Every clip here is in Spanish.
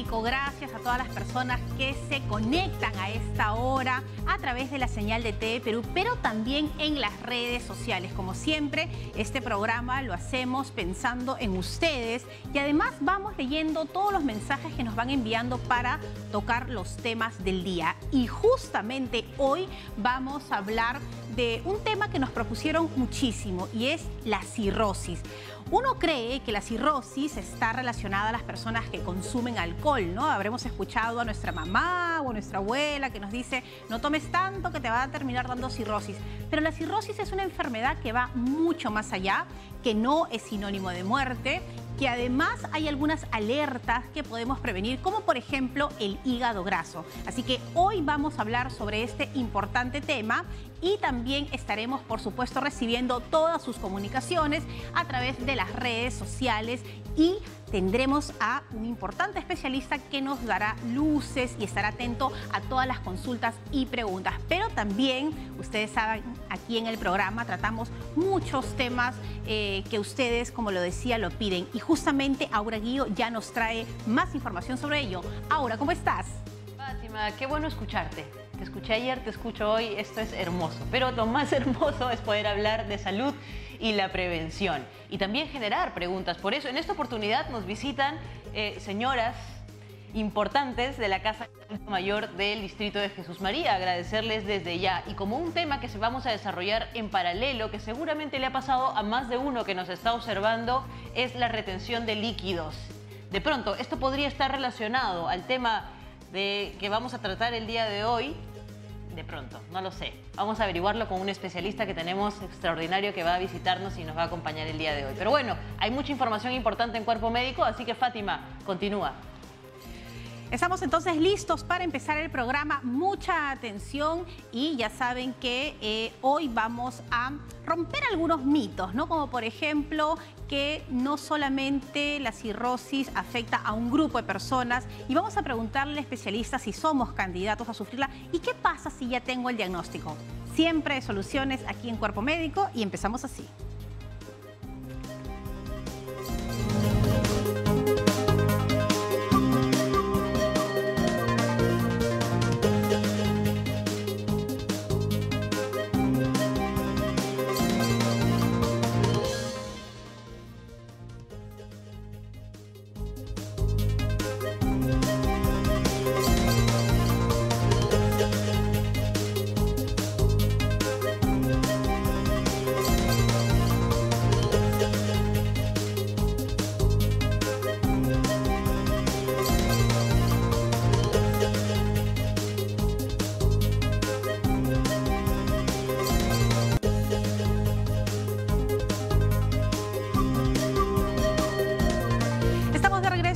Médico. Gracias a todas las personas que se conectan a esta hora a través de la señal de TV Perú, pero también en las redes sociales. Como siempre, este programa lo hacemos pensando en ustedes y además vamos leyendo todos los mensajes que nos van enviando para tocar los temas del día. Y justamente hoy vamos a hablar de un tema que nos propusieron muchísimo y es la cirrosis. Uno cree que la cirrosis está relacionada a las personas que consumen alcohol, ¿no? Habremos escuchado a nuestra mamá o a nuestra abuela que nos dice no tomes tanto que te va a terminar dando cirrosis. Pero la cirrosis es una enfermedad que va mucho más allá, que no es sinónimo de muerte, que además hay algunas alertas que podemos prevenir, como por ejemplo el hígado graso. Así que hoy vamos a hablar sobre este importante tema y también estaremos, por supuesto, recibiendo todas sus comunicaciones a través de las redes sociales y tendremos a un importante especialista que nos dará luces y estará atento a todas las consultas y preguntas. Pero también, ustedes saben, aquí en el programa tratamos muchos temas que ustedes, como lo decía, lo piden. Y justamente Aura Guío ya nos trae más información sobre ello. Aura, ¿cómo estás? Fátima, qué bueno escucharte. Te escuché ayer, te escucho hoy, esto es hermoso. Pero lo más hermoso es poder hablar de salud y la prevención. Y también generar preguntas. Por eso, en esta oportunidad nos visitan señoras importantes de la Casa Mayor del Distrito de Jesús María. Agradecerles desde ya. Y como un tema que vamos a desarrollar en paralelo, que seguramente le ha pasado a más de uno que nos está observando, es la retención de líquidos. De pronto, esto podría estar relacionado al tema que vamos a tratar el día de hoy. De pronto, no lo sé. Vamos a averiguarlo con un especialista que tenemos extraordinario que va a visitarnos y nos va a acompañar el día de hoy. Pero bueno, hay mucha información importante en Cuerpo Médico, así que Fátima, continúa. Estamos entonces listos para empezar el programa. Mucha atención y ya saben que hoy vamos a romper algunos mitos, ¿no? Como por ejemplo que no solamente la cirrosis afecta a un grupo de personas y vamos a preguntarle al especialista si somos candidatos a sufrirla y qué pasa si ya tengo el diagnóstico. Siempre hay soluciones aquí en Cuerpo Médico y empezamos así.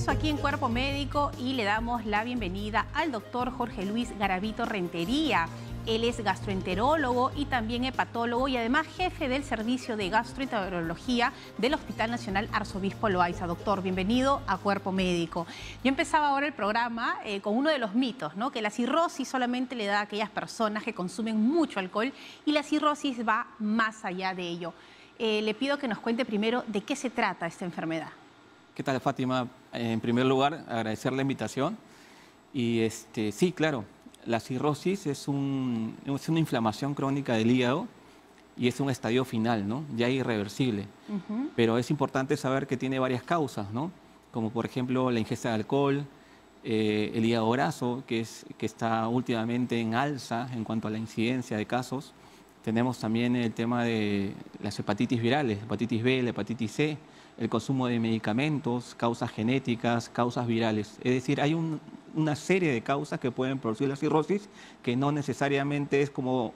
Aquí en Cuerpo Médico y le damos la bienvenida al doctor Jorge Luis Garavito Rentería. Él es gastroenterólogo y también hepatólogo y además jefe del servicio de gastroenterología del Hospital Nacional Arzobispo Loaiza. Doctor, bienvenido a Cuerpo Médico. Yo empezaba ahora el programa con uno de los mitos, ¿no? Que la cirrosis solamente le da a aquellas personas que consumen mucho alcohol y la cirrosis va más allá de ello. Le pido que nos cuente primero de qué se trata esta enfermedad. ¿Qué tal, Fátima? En primer lugar, agradecer la invitación. Y sí, claro, la cirrosis es una inflamación crónica del hígado y es un estadio final, ¿no? Ya irreversible. Pero es importante saber que tiene varias causas, ¿no? Como por ejemplo la ingesta de alcohol, el hígado graso, que está últimamente en alza en cuanto a la incidencia de casos. Tenemos también el tema de las hepatitis virales, hepatitis B, la hepatitis C, el consumo de medicamentos, causas genéticas, causas virales. Es decir, hay una serie de causas que pueden producir la cirrosis que no necesariamente es como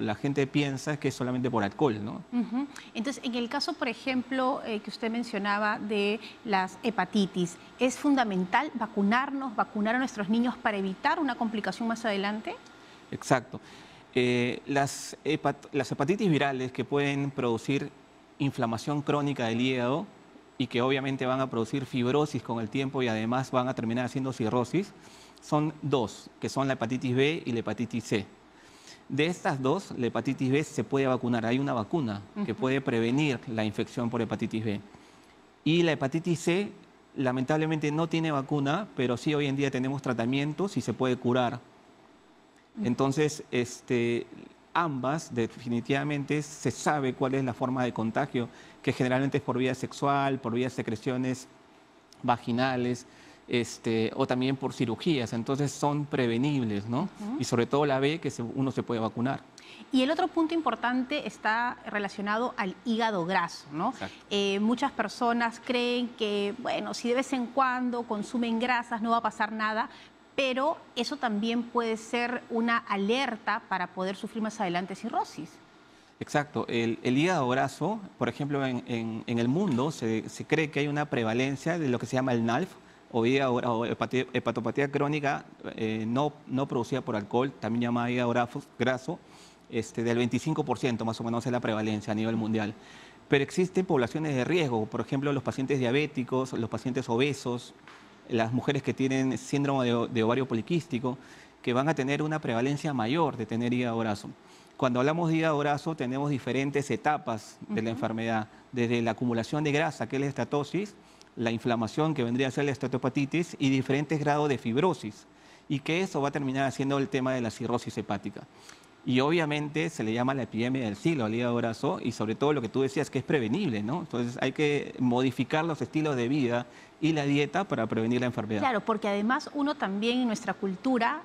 la gente piensa, que es solamente por alcohol, ¿no? Entonces, en el caso, por ejemplo, que usted mencionaba de las hepatitis, ¿es fundamental vacunar a nuestros niños para evitar una complicación más adelante? Exacto. Las hepatitis virales que pueden producir inflamación crónica del hígado y que obviamente van a producir fibrosis con el tiempo y además van a terminar haciendo cirrosis, son dos, que son la hepatitis B y la hepatitis C. De estas dos, la hepatitis B se puede vacunar. Hay una vacuna que puede prevenir la infección por hepatitis B. Y la hepatitis C lamentablemente no tiene vacuna, pero sí hoy en día tenemos tratamientos y se puede curar. Entonces, ambas definitivamente se sabe cuál es la forma de contagio, que generalmente es por vía sexual, por vía de secreciones vaginales, o también por cirugías. Entonces son prevenibles, ¿no? Y sobre todo la B, que uno se puede vacunar. Y el otro punto importante está relacionado al hígado graso, ¿no? Muchas personas creen que, bueno, si de vez en cuando consumen grasas no va a pasar nada, pero eso también puede ser una alerta para poder sufrir más adelante cirrosis. Exacto. El hígado graso, por ejemplo, en el mundo se cree que hay una prevalencia de lo que se llama el NALF, o hepatopatía crónica no producida por alcohol, también llamada hígado graso, del 25% más o menos es la prevalencia a nivel mundial. Pero existen poblaciones de riesgo, por ejemplo, los pacientes diabéticos, los pacientes obesos, las mujeres que tienen síndrome de ovario poliquístico, que van a tener una prevalencia mayor de tener hígado graso. Cuando hablamos de hígado graso, tenemos diferentes etapas de la enfermedad, desde la acumulación de grasa, que es la estatosis, la inflamación, que vendría a ser la esteatopatitis, y diferentes grados de fibrosis, y que eso va a terminar haciendo el tema de la cirrosis hepática. Y obviamente se le llama la epidemia del siglo al hígado graso, y sobre todo lo que tú decías, que es prevenible, ¿no? Entonces hay que modificar los estilos de vida y la dieta para prevenir la enfermedad. Claro, porque además uno también en nuestra cultura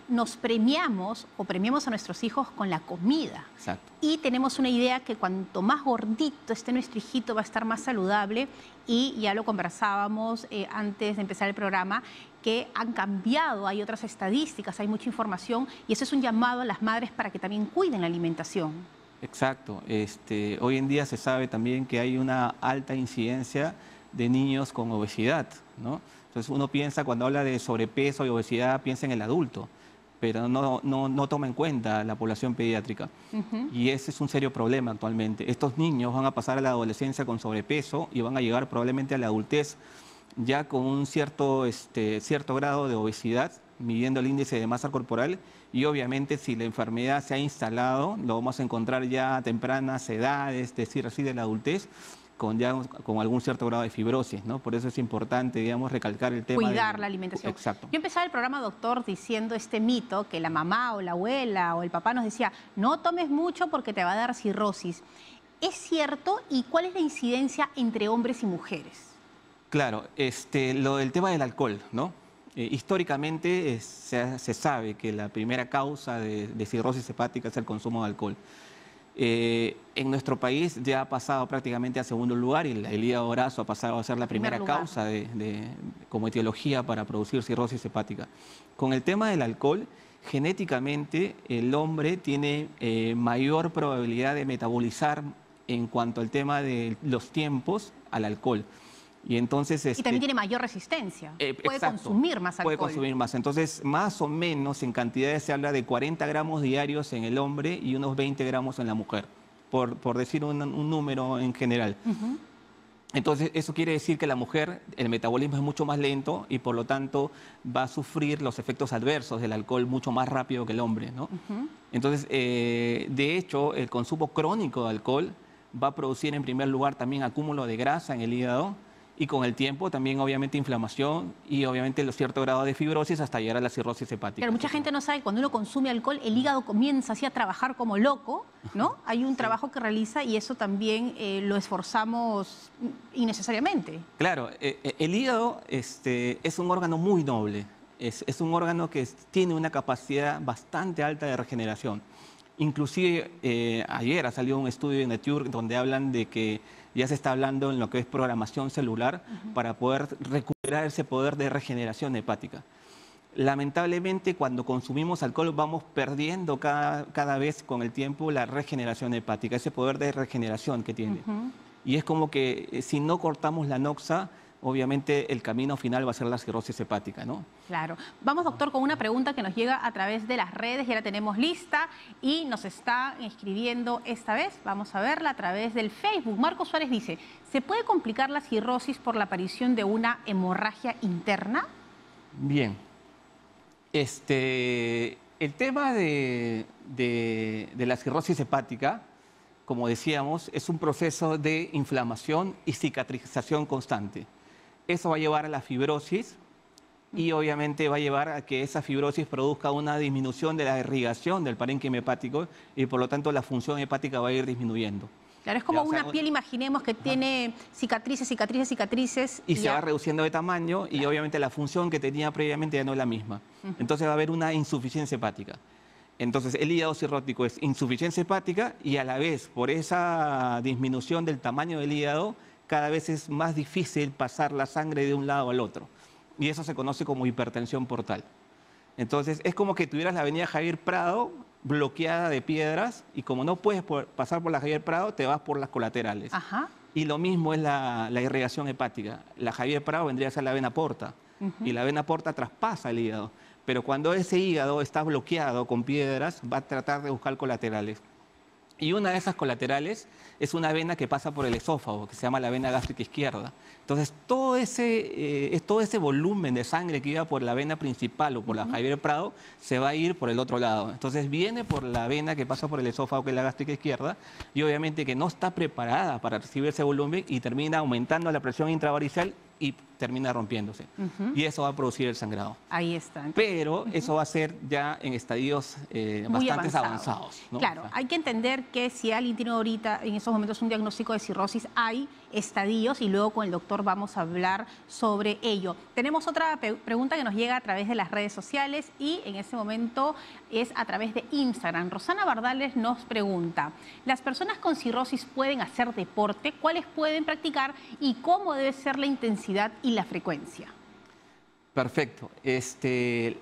nos premiamos o premiamos a nuestros hijos con la comida. Exacto. Y tenemos una idea que cuanto más gordito esté nuestro hijito va a estar más saludable, y ya lo conversábamos antes de empezar el programa, que han cambiado, hay otras estadísticas, hay mucha información, y eso es un llamado a las madres para que también cuiden la alimentación. Exacto. Hoy en día se sabe también que hay una alta incidencia de niños con obesidad, ¿no? Entonces uno piensa, cuando habla de sobrepeso y obesidad, piensa en el adulto, pero no toma en cuenta la población pediátrica. Y ese es un serio problema actualmente. Estos niños van a pasar a la adolescencia con sobrepeso y van a llegar probablemente a la adultez ya con un cierto grado de obesidad, midiendo el índice de masa corporal, y obviamente si la enfermedad se ha instalado, lo vamos a encontrar ya a tempranas edades, es decir, así de la adultez, con algún cierto grado de fibrosis, ¿no? Por eso es importante, digamos, recalcar el tema cuidar la alimentación. Exacto. Yo empezaba el programa, doctor, diciendo este mito que la mamá o la abuela o el papá nos decía, no tomes mucho porque te va a dar cirrosis. ¿Es cierto? ¿Y cuál es la incidencia entre hombres y mujeres? Claro, lo del tema del alcohol, ¿no? Históricamente se sabe que la primera causa de cirrosis hepática es el consumo de alcohol. En nuestro país ya ha pasado prácticamente a segundo lugar, y el hígado graso ha pasado a ser la primera causa como etiología para producir cirrosis hepática. Con el tema del alcohol, genéticamente el hombre tiene mayor probabilidad de metabolizar en cuanto al tema de los tiempos al alcohol. Y entonces y también tiene mayor resistencia, puede consumir más alcohol. Puede consumir más. Entonces, más o menos en cantidades se habla de 40 gramos diarios en el hombre y unos 20 gramos en la mujer, por decir un número en general. Entonces, eso quiere decir que la mujer, el metabolismo es mucho más lento y por lo tanto va a sufrir los efectos adversos del alcohol mucho más rápido que el hombre, ¿no? Entonces, de hecho, el consumo crónico de alcohol va a producir en primer lugar también acúmulo de grasa en el hígado, y con el tiempo también obviamente inflamación y obviamente cierto grado de fibrosis hasta llegar a la cirrosis hepática. Pero mucha gente no sabe que cuando uno consume alcohol el hígado comienza así a trabajar como loco, ¿no? Hay un trabajo que realiza y eso también lo esforzamos innecesariamente. Claro, el hígado es un órgano muy noble, es un órgano que tiene una capacidad bastante alta de regeneración. Inclusive ayer ha salido un estudio en Nature donde hablan de que ya se está hablando en lo que es programación celular para poder recuperar ese poder de regeneración hepática. Lamentablemente, cuando consumimos alcohol vamos perdiendo cada vez con el tiempo la regeneración hepática, ese poder de regeneración que tiene. Y es como que si no cortamos la noxa, obviamente el camino final va a ser la cirrosis hepática, ¿no? Claro. Vamos, doctor, con una pregunta que nos llega a través de las redes, ya la tenemos lista y nos está escribiendo esta vez. Vamos a verla a través del Facebook. Marcos Suárez dice, ¿se puede complicar la cirrosis por la aparición de una hemorragia interna? Bien. El tema de la cirrosis hepática, como decíamos, es un proceso de inflamación y cicatrización constante. Eso va a llevar a la fibrosis y obviamente va a llevar a que esa fibrosis produzca una disminución de la irrigación del parénquima hepático y por lo tanto la función hepática va a ir disminuyendo. Claro, es como una piel, imaginemos, que tiene cicatrices, cicatrices, cicatrices. Y se va reduciendo de tamaño y obviamente la función que tenía previamente ya no es la misma. Entonces va a haber una insuficiencia hepática. Entonces el hígado cirrótico es insuficiencia hepática y a la vez por esa disminución del tamaño del hígado cada vez es más difícil pasar la sangre de un lado al otro. Y eso se conoce como hipertensión portal. Entonces es como que tuvieras la avenida Javier Prado bloqueada de piedras y como no puedes pasar por la Javier Prado, te vas por las colaterales. Ajá. Y lo mismo es la irrigación hepática. La Javier Prado vendría a ser la vena porta y la vena porta traspasa el hígado. Pero cuando ese hígado está bloqueado con piedras, va a tratar de buscar colaterales. Y una de esas colaterales es una vena que pasa por el esófago, que se llama la vena gástrica izquierda. Entonces, todo ese volumen de sangre que iba por la vena principal o por la Javier Prado se va a ir por el otro lado. Entonces, viene por la vena que pasa por el esófago, que es la gástrica izquierda, y obviamente que no está preparada para recibir ese volumen y termina aumentando la presión intravaricial y termina rompiéndose. Y eso va a producir el sangrado. Ahí está. Pero eso va a ser ya en estadios bastante avanzados, ¿no? Claro, hay que entender que si alguien tiene ahorita en esos momentos un diagnóstico de cirrosis, hay estadios y luego con el doctor vamos a hablar sobre ello. Tenemos otra pregunta que nos llega a través de las redes sociales y en este momento es a través de Instagram. Rosana Bardales nos pregunta, ¿las personas con cirrosis pueden hacer deporte? ¿Cuáles pueden practicar? ¿Y cómo debe ser la intensidad y la frecuencia? Perfecto.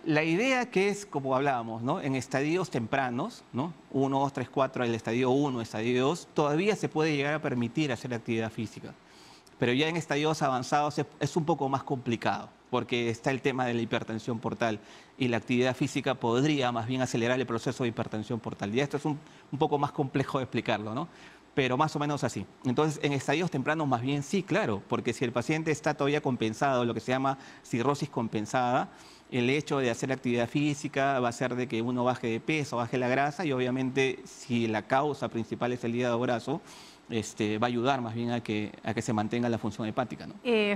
La idea que es, como hablábamos, ¿no? En estadios tempranos, ¿no? 1, 2, 3, 4, el estadio 1, estadio 2, todavía se puede llegar a permitir hacer actividad física. Pero ya en estadios avanzados es un poco más complicado, porque está el tema de la hipertensión portal y la actividad física podría más bien acelerar el proceso de hipertensión portal. Y esto es un poco más complejo de explicarlo, ¿no? Pero más o menos así. Entonces, en estadios tempranos más bien sí, claro, porque si el paciente está todavía compensado, lo que se llama cirrosis compensada, el hecho de hacer actividad física va a hacer de que uno baje de peso, baje la grasa y obviamente si la causa principal es el hígado graso, va a ayudar más bien a que se mantenga la función hepática, ¿no?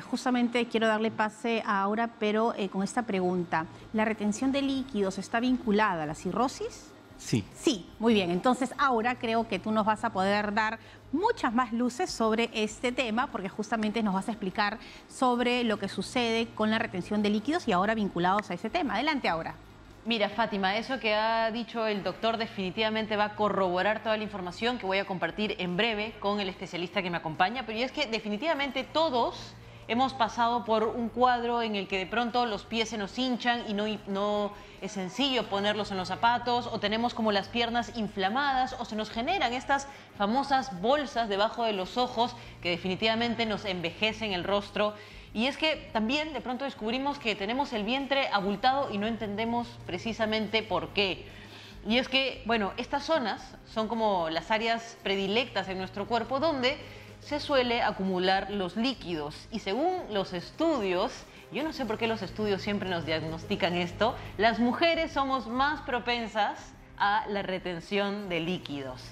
Justamente quiero darle pase ahora, pero con esta pregunta. ¿La retención de líquidos está vinculada a la cirrosis? Sí. Sí, muy bien. Entonces ahora creo que tú nos vas a poder dar muchas más luces sobre este tema porque justamente nos vas a explicar sobre lo que sucede con la retención de líquidos y ahora vinculados a ese tema. Adelante ahora. Mira, Fátima, eso que ha dicho el doctor definitivamente va a corroborar toda la información que voy a compartir en breve con el especialista que me acompaña, pero es que definitivamente todos hemos pasado por un cuadro en el que de pronto los pies se nos hinchan y no es sencillo ponerlos en los zapatos, o tenemos como las piernas inflamadas, o se nos generan estas famosas bolsas debajo de los ojos que definitivamente nos envejecen el rostro. Y es que también de pronto descubrimos que tenemos el vientre abultado y no entendemos precisamente por qué. Y es que, bueno, estas zonas son como las áreas predilectas en nuestro cuerpo donde se suele acumular los líquidos. Y según los estudios, yo no sé por qué los estudios siempre nos diagnostican esto, las mujeres somos más propensas a la retención de líquidos.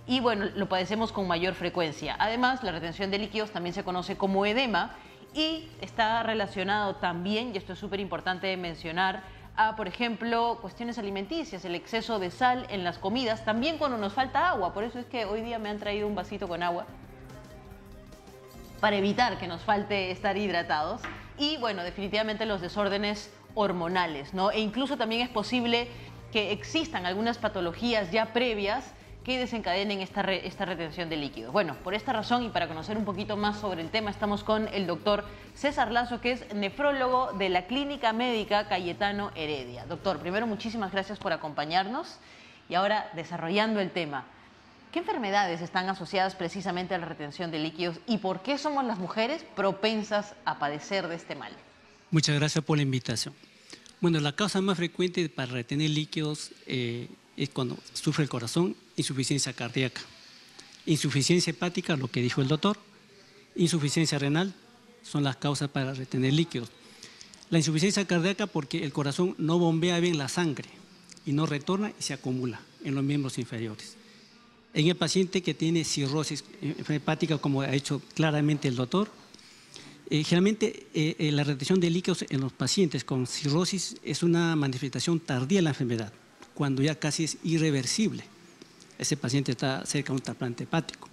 Y bueno, lo padecemos con mayor frecuencia. Además, la retención de líquidos también se conoce como edema y está relacionado también, y esto es súper importante mencionar, a, por ejemplo, cuestiones alimenticias, el exceso de sal en las comidas, también cuando nos falta agua. Por eso es que hoy día me han traído un vasito con agua para evitar que nos falte estar hidratados. Y bueno, definitivamente los desórdenes hormonales, ¿no? E incluso también es posible que existan algunas patologías ya previas que desencadenen esta retención de líquidos. Bueno, por esta razón y para conocer un poquito más sobre el tema, estamos con el doctor César Lazo, que es nefrólogo de la Clínica Médica Cayetano Heredia. Doctor, primero muchísimas gracias por acompañarnos y ahora desarrollando el tema. ¿Qué enfermedades están asociadas precisamente a la retención de líquidos y por qué somos las mujeres propensas a padecer de este mal? Muchas gracias por la invitación. Bueno, la causa más frecuente para retener líquidos es cuando sufre el corazón, insuficiencia cardíaca, insuficiencia hepática, lo que dijo el doctor, insuficiencia renal, son las causas para retener líquidos. La insuficiencia cardíaca porque el corazón no bombea bien la sangre y no retorna y se acumula en los miembros inferiores. En el paciente que tiene cirrosis hepática, como ha hecho claramente el doctor, Generalmente la retención de líquidos en los pacientes con cirrosis es una manifestación tardía de la enfermedad, cuando ya casi es irreversible. Ese paciente está cerca de un trasplante hepático.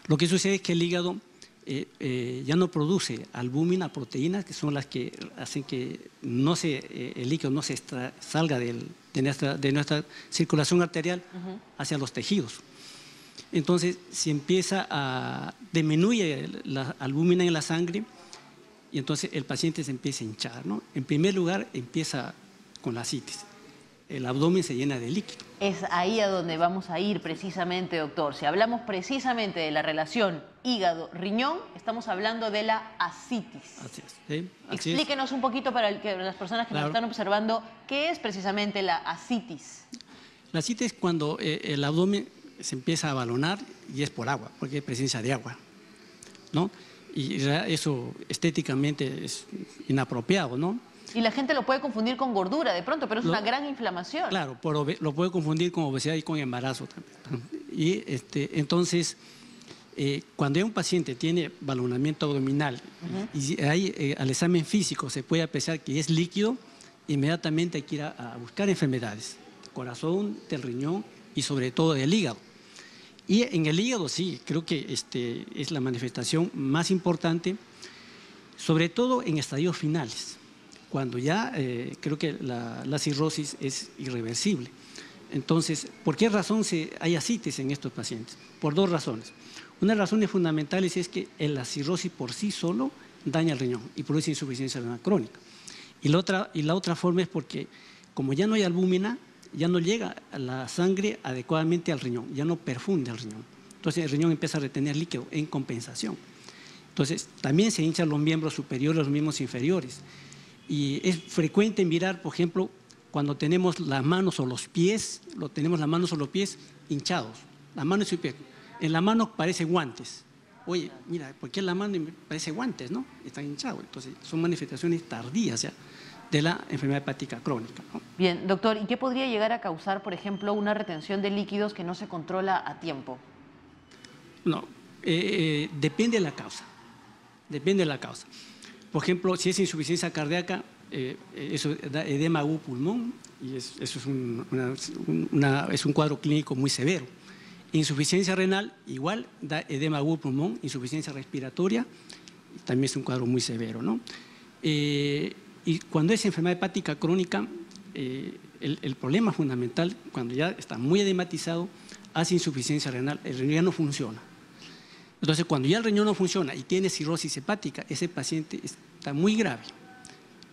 Lo que sucede es que el hígado ya no produce albúmina, proteínas, que son las que hacen que el líquido no se salga de nuestra circulación arterial hacia los tejidos. Entonces, se empieza a disminuir la albúmina en la sangre y entonces el paciente se empieza a hinchar, ¿no? En primer lugar, empieza con la ascitis. El abdomen se llena de líquido. Es ahí a donde vamos a ir precisamente, doctor. Si hablamos precisamente de la relación hígado-riñón, estamos hablando de la ascitis. Así es, ¿sí? Así Explíquenos un poquito para las personas que nos están observando, ¿qué es precisamente la ascitis? La ascitis es cuando el abdomen se empieza a balonar y es por agua, porque hay presencia de agua, ¿no? Y eso estéticamente es inapropiado, ¿no? Y la gente lo puede confundir con gordura de pronto, pero es una gran inflamación. Claro, lo puede confundir con obesidad y con embarazo también. Y entonces, cuando un paciente tiene balonamiento abdominal y ahí, al examen físico se puede apreciar que es líquido, inmediatamente hay que ir a buscar enfermedades, del corazón, del riñón y sobre todo del hígado. Y en el hígado sí, creo que es la manifestación más importante, sobre todo en estadios finales, cuando ya creo que la cirrosis es irreversible. Entonces, ¿por qué razón hay ascitis en estos pacientes? Por dos razones. Una razón fundamental es que la cirrosis por sí solo daña el riñón y produce insuficiencia renal crónica. Y la otra forma es porque, como ya no hay albúmina, ya no llega la sangre adecuadamente al riñón, ya no perfunde al riñón. Entonces el riñón empieza a retener líquido en compensación. Entonces también se hinchan los miembros superiores, los miembros inferiores. Y es frecuente mirar, por ejemplo, cuando tenemos las manos o los pies, hinchados, las manos y pies. En la mano parecen guantes. Oye, mira, ¿por qué en la mano parece guantes, no? Están hinchados. Entonces son manifestaciones tardías ya de la enfermedad hepática crónica, ¿no? Bien, doctor, ¿y qué podría llegar a causar, por ejemplo, una retención de líquidos que no se controla a tiempo? No, depende de la causa. Depende de la causa. Por ejemplo, si es insuficiencia cardíaca, eso da edema agudo pulmón y eso es un cuadro clínico muy severo. Insuficiencia renal, igual, da edema agudo pulmón, insuficiencia respiratoria, también es un cuadro muy severo, ¿no? Y cuando es enfermedad hepática crónica, el problema fundamental, cuando ya está muy edematizado, hace insuficiencia renal, el riñón ya no funciona. Entonces, cuando ya el riñón no funciona y tiene cirrosis hepática, ese paciente está muy grave.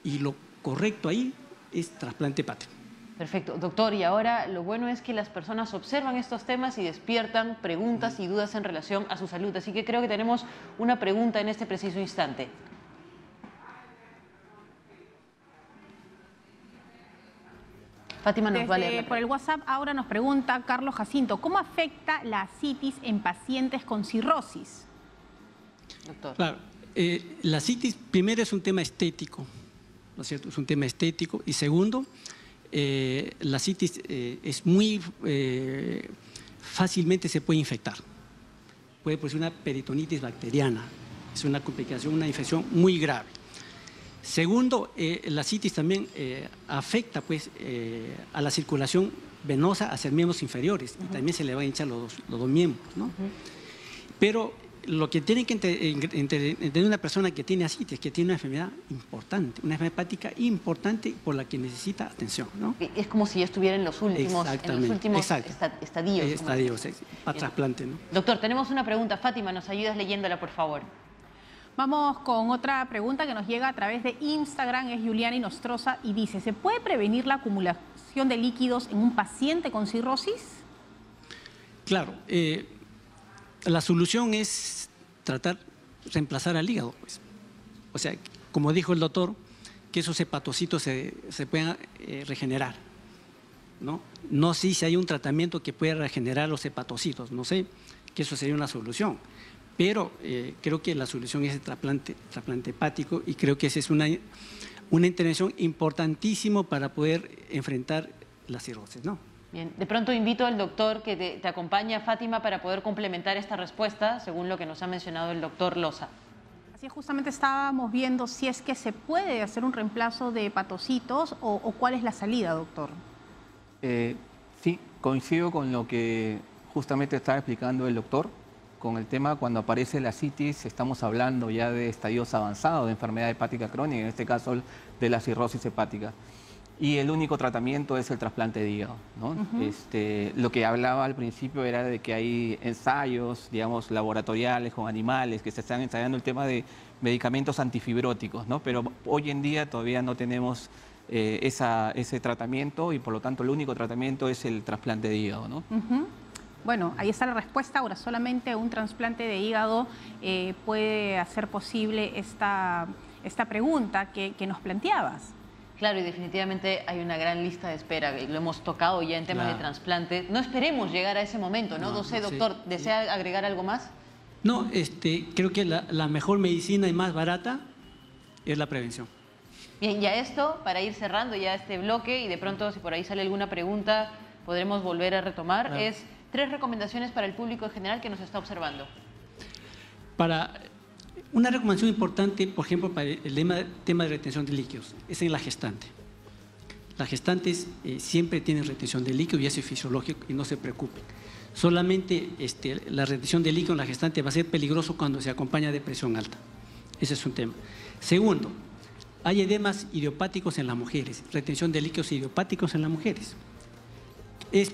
Y lo correcto ahí es trasplante hepático. Perfecto. Doctor, y ahora lo bueno es que las personas observan estos temas y despiertan preguntas y dudas en relación a su salud. Así que creo que tenemos una pregunta en este preciso instante. Fátima nos va a leer. Por el WhatsApp ahora nos pregunta Carlos Jacinto, ¿cómo afecta la ascitis en pacientes con cirrosis? Doctor. Claro, la ascitis primero es un tema estético, ¿no es cierto? Es un tema estético. Y segundo, la ascitis es muy fácilmente se puede infectar. Puede producir una peritonitis bacteriana. Es una complicación, una infección muy grave. Segundo, la ascitis también afecta pues, a la circulación venosa hacia miembros inferiores y también se le va a hinchar los dos miembros, ¿no? Pero lo que tiene que entender una persona que tiene ascitis, que tiene una enfermedad importante, una enfermedad hepática importante por la que necesita atención, ¿no? Es como si ya estuviera en los últimos estadios. Estadios, para trasplante, ¿no? Doctor, tenemos una pregunta. Fátima, ¿nos ayudas leyéndola, por favor? Vamos con otra pregunta que nos llega a través de Instagram, es Juliana Inostroza y dice, ¿se puede prevenir la acumulación de líquidos en un paciente con cirrosis? Claro, la solución es reemplazar al hígado, pues. O sea, como dijo el doctor, que esos hepatocitos se puedan regenerar, ¿no? No sé si hay un tratamiento que pueda regenerar los hepatocitos, no sé, que eso sería una solución. Pero creo que la solución es el trasplante hepático y creo que esa es una intervención importantísima para poder enfrentar la cirrosis, ¿no? Bien, de pronto invito al doctor que te acompaña, Fátima, para poder complementar esta respuesta según lo que nos ha mencionado el doctor Loza. Así es, justamente estábamos viendo si es que se puede hacer un reemplazo de hepatocitos o cuál es la salida, doctor. Sí, coincido con lo que justamente estaba explicando el doctor. Con el tema, cuando aparece la ascitis, estamos hablando ya de estadios avanzados de enfermedad hepática crónica, en este caso de la cirrosis hepática. Y el único tratamiento es el trasplante de hígado, ¿no? Lo que hablaba al principio era de que hay ensayos, digamos, laboratoriales con animales que se están ensayando el tema de medicamentos antifibróticos, ¿no? Pero hoy en día todavía no tenemos ese tratamiento y por lo tanto el único tratamiento es el trasplante de hígado, ¿no? Bueno, ahí está la respuesta. Ahora, solamente un trasplante de hígado puede hacer posible esta pregunta que nos planteabas. Claro, y definitivamente hay una gran lista de espera, y lo hemos tocado ya en temas de trasplante. No esperemos llegar a ese momento, ¿no? No sé, doctor, ¿desea agregar algo más? No, creo que la mejor medicina y más barata es la prevención. Bien, ya esto, para ir cerrando ya este bloque, y de pronto si por ahí sale alguna pregunta, podremos volver a retomar, es 3 recomendaciones para el público en general que nos está observando. Una recomendación importante, por ejemplo, para el tema de retención de líquidos, es en la gestante. Las gestantes siempre tienen retención de líquidos y eso es fisiológico y no se preocupen. Solamente la retención de líquido en la gestante va a ser peligroso cuando se acompaña de presión alta. Ese es un tema. Segundo, hay edemas idiopáticos en las mujeres, retención de líquidos idiopáticos en las mujeres. Es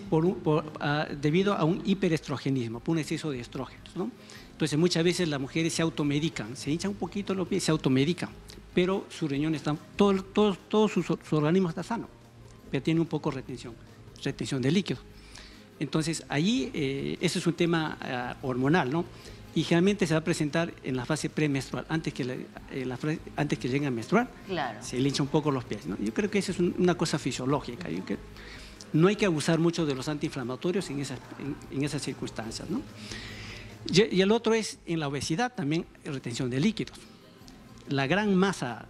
debido a un hiperestrogenismo, por un exceso de estrógenos, ¿no? Entonces, muchas veces las mujeres se automedican, se hinchan un poquito los pies, se automedican, pero sus riñones están, todo su organismo está sano, pero tiene un poco retención de líquidos. Entonces, allí, ese es un tema hormonal, ¿no? Y generalmente se va a presentar en la fase premenstrual, antes que lleguen a menstruar, se le hincha un poco los pies, ¿no? Yo creo que esa es una cosa fisiológica. No hay que abusar mucho de los antiinflamatorios en esas circunstancias, ¿no? Y el otro es en la obesidad, también retención de líquidos. La gran masa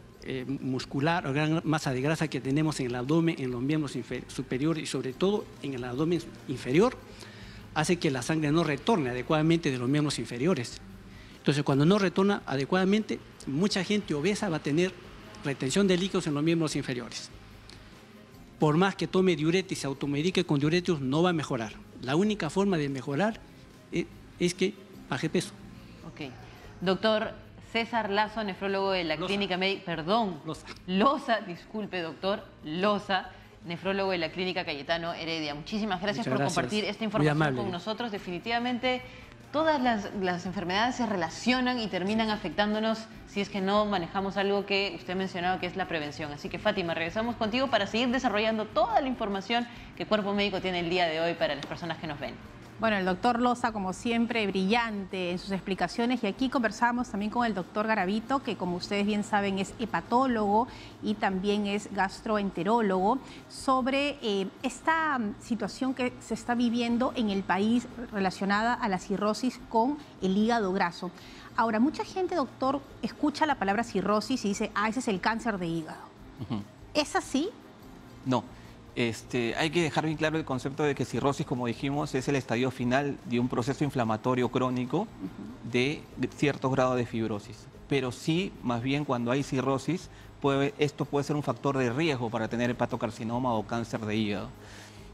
muscular o gran masa de grasa que tenemos en el abdomen, en los miembros superiores y sobre todo en el abdomen inferior, hace que la sangre no retorne adecuadamente de los miembros inferiores. Entonces, cuando no retorna adecuadamente, mucha gente obesa va a tener retención de líquidos en los miembros inferiores. Por más que tome diuréticos, se automedique con diuréticos, no va a mejorar. La única forma de mejorar es que baje peso. Ok. Doctor César Lazo, nefrólogo de la Clínica Médica... Perdón. Loza, disculpe, doctor. Loza, nefrólogo de la Clínica Cayetano Heredia. Muchísimas gracias por compartir esta información con nosotros. Definitivamente, todas las enfermedades se relacionan y terminan afectándonos si es que no manejamos algo que usted mencionaba, que es la prevención. Así que, Fátima, regresamos contigo para seguir desarrollando toda la información que Cuerpo Médico tiene el día de hoy para las personas que nos ven. Bueno, el doctor Loza, como siempre, brillante en sus explicaciones. Y aquí conversamos también con el doctor Garavito, que como ustedes bien saben es hepatólogo y también es gastroenterólogo, sobre esta situación que se está viviendo en el país relacionada a la cirrosis con el hígado graso. Ahora, mucha gente, doctor, escucha la palabra cirrosis y dice, ese es el cáncer de hígado. ¿Es así? No. Hay que dejar bien claro el concepto de que cirrosis, como dijimos, es el estadio final de un proceso inflamatorio crónico de cierto grado de fibrosis. Pero sí, más bien cuando hay cirrosis, esto puede ser un factor de riesgo para tener hepatocarcinoma o cáncer de hígado.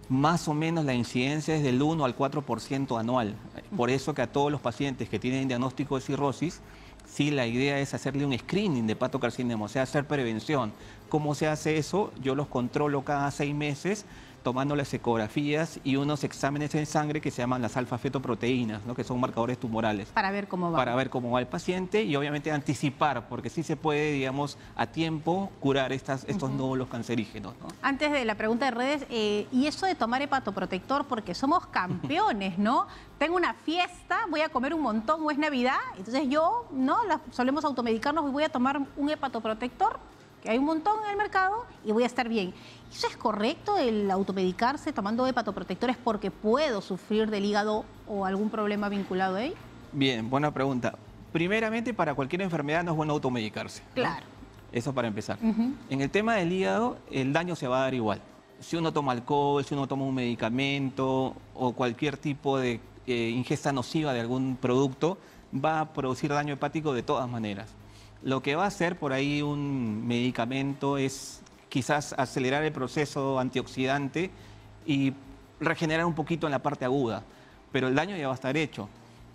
Más o menos la incidencia es del 1 al 4% anual. Por eso que a todos los pacientes que tienen diagnóstico de cirrosis, sí, la idea es hacerle un screening de hepatocarcinoma, o sea, hacer prevención. ¿Cómo se hace eso? Yo los controlo cada 6 meses tomando las ecografías y unos exámenes en sangre que se llaman las alfa-fetoproteínas, ¿no? Que son marcadores tumorales. Para ver cómo va. Para ver cómo va el paciente y obviamente anticipar, porque sí se puede, digamos, a tiempo curar estos nódulos cancerígenos, ¿no? Antes de la pregunta de redes, y eso de tomar hepatoprotector, porque somos campeones, ¿no? Tengo una fiesta, voy a comer un montón o es Navidad, entonces yo, ¿no? Solemos automedicarnos y voy a tomar un hepatoprotector, que hay un montón en el mercado, y voy a estar bien. ¿Eso es correcto, el automedicarse tomando hepatoprotectores porque puedo sufrir del hígado o algún problema vinculado a él? Bien, buena pregunta. Primeramente, para cualquier enfermedad no es bueno automedicarse, ¿no? Claro. Eso para empezar. En el tema del hígado, el daño se va a dar igual. Si uno toma alcohol, si uno toma un medicamento o cualquier tipo de ingesta nociva de algún producto, va a producir daño hepático de todas maneras. Lo que va a hacer por ahí un medicamento es quizás acelerar el proceso antioxidante y regenerar un poquito en la parte aguda, pero el daño ya va a estar hecho,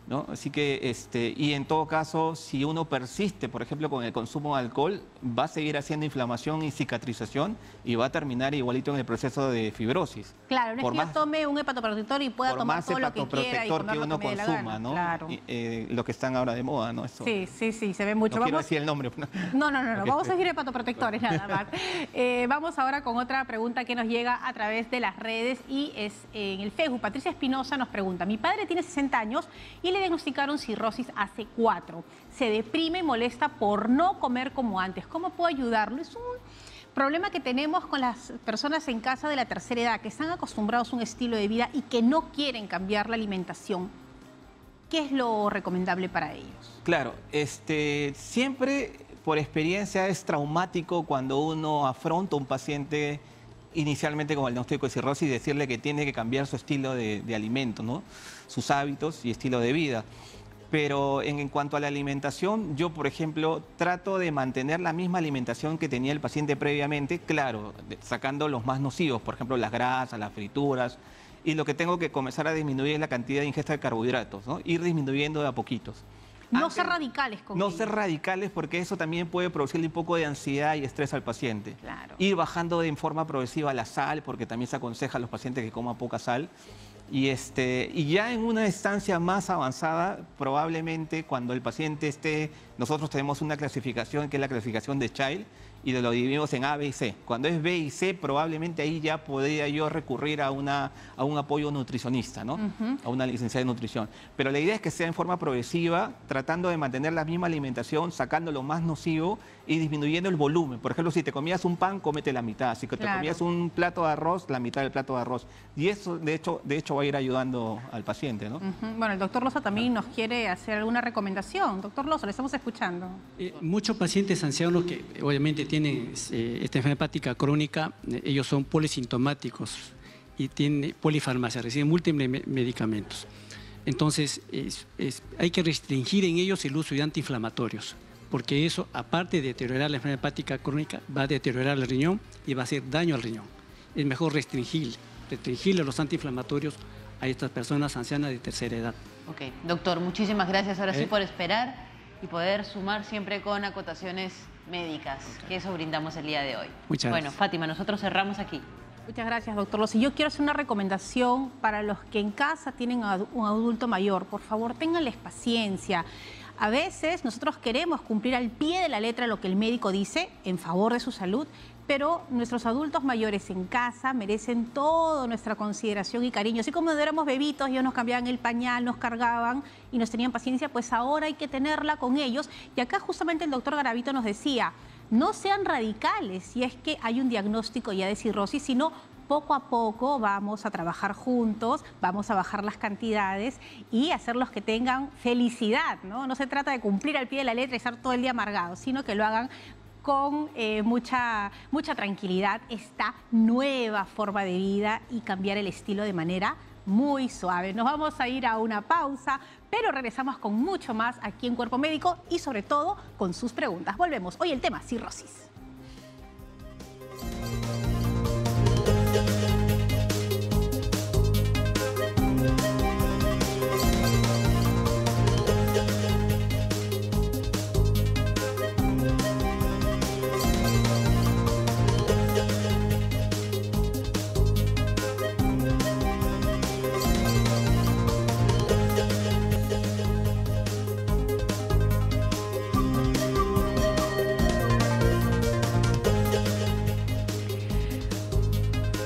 ¿no? Así que, y en todo caso, si uno persiste, por ejemplo, con el consumo de alcohol, va a seguir haciendo inflamación y cicatrización y va a terminar igualito en el proceso de fibrosis. Claro, no es que yo tome un hepatoprotector y pueda tomar todo lo que quiera y comer que uno lo que me dé la consuma, gana. ¿no? Claro. Lo que están ahora de moda, ¿no? Eso. Sí, se ve mucho. No quiero decir el nombre. No. Vamos a seguir hepatoprotectores nada más. Vamos ahora con otra pregunta que nos llega a través de las redes y es en el Facebook. Patricia Espinosa nos pregunta: mi padre tiene 60 años y le diagnosticaron cirrosis hace 4. Se deprime y molesta por no comer como antes. ¿Cómo puedo ayudarlo? Es un problema que tenemos con las personas en casa de la tercera edad, que están acostumbrados a un estilo de vida y que no quieren cambiar la alimentación. ¿Qué es lo recomendable para ellos? Claro, siempre por experiencia es traumático cuando uno afronta a un paciente inicialmente con el diagnóstico de cirrosis y decirle que tiene que cambiar su estilo de alimento, ¿no? Sus hábitos y estilo de vida. Pero en cuanto a la alimentación, yo, por ejemplo, trato de mantener la misma alimentación que tenía el paciente previamente, claro, sacando los más nocivos, por ejemplo, las grasas, las frituras, y lo que tengo que comenzar a disminuir es la cantidad de ingesta de carbohidratos, ¿no? Ir disminuyendo de a poquitos. No ser radicales con ello. No ser radicales, porque eso también puede producirle un poco de ansiedad y estrés al paciente. Claro. Ir bajando en forma progresiva la sal, porque también se aconseja a los pacientes que coman poca sal. Y ya en una estancia más avanzada, probablemente cuando el paciente nosotros tenemos una clasificación que es la clasificación de Child, y lo dividimos en A, B y C. Cuando es B y C, probablemente ahí ya podría yo recurrir a un apoyo nutricionista, ¿no? A una licenciada de nutrición. Pero la idea es que sea en forma progresiva, tratando de mantener la misma alimentación, sacando lo más nocivo y disminuyendo el volumen. Por ejemplo, si te comías un pan, cómete la mitad. Si te comías un plato de arroz, la mitad del plato de arroz. Y eso, de hecho va a ir ayudando al paciente, ¿no? Bueno, el doctor Loza también nos quiere hacer alguna recomendación. Doctor Loza, le estamos escuchando. Muchos pacientes ancianos que obviamente tienen esta enfermedad hepática crónica, ellos son polisintomáticos y tienen polifarmacia, reciben múltiples medicamentos. Entonces, hay que restringir en ellos el uso de antiinflamatorios, porque eso, aparte de deteriorar la enfermedad hepática crónica, va a deteriorar el riñón y va a hacer daño al riñón. Es mejor restringirle los antiinflamatorios a estas personas ancianas de tercera edad. Ok, doctor, muchísimas gracias ahora sí por esperar y poder sumar siempre con acotaciones médicas, que eso brindamos el día de hoy. Muchas gracias. Bueno, Fátima, nosotros cerramos aquí. Muchas gracias, doctor Loza. Yo quiero hacer una recomendación para los que en casa tienen un adulto mayor. Por favor, ténganles paciencia. A veces nosotros queremos cumplir al pie de la letra lo que el médico dice en favor de su salud, pero nuestros adultos mayores en casa merecen toda nuestra consideración y cariño. Así como cuando éramos bebitos, ellos nos cambiaban el pañal, nos cargaban y nos tenían paciencia, pues ahora hay que tenerla con ellos. Y acá justamente el doctor Garavito nos decía, no sean radicales si es que hay un diagnóstico ya de cirrosis, sino poco a poco vamos a trabajar juntos, vamos a bajar las cantidades y hacerlos que tengan felicidad, ¿no? No se trata de cumplir al pie de la letra y estar todo el día amargados, sino que lo hagan con mucha tranquilidad esta nueva forma de vida y cambiar el estilo de manera muy suave. Nos vamos a ir a una pausa, pero regresamos con mucho más aquí en Cuerpo Médico y sobre todo con sus preguntas. Volvemos. Hoy el tema cirrosis.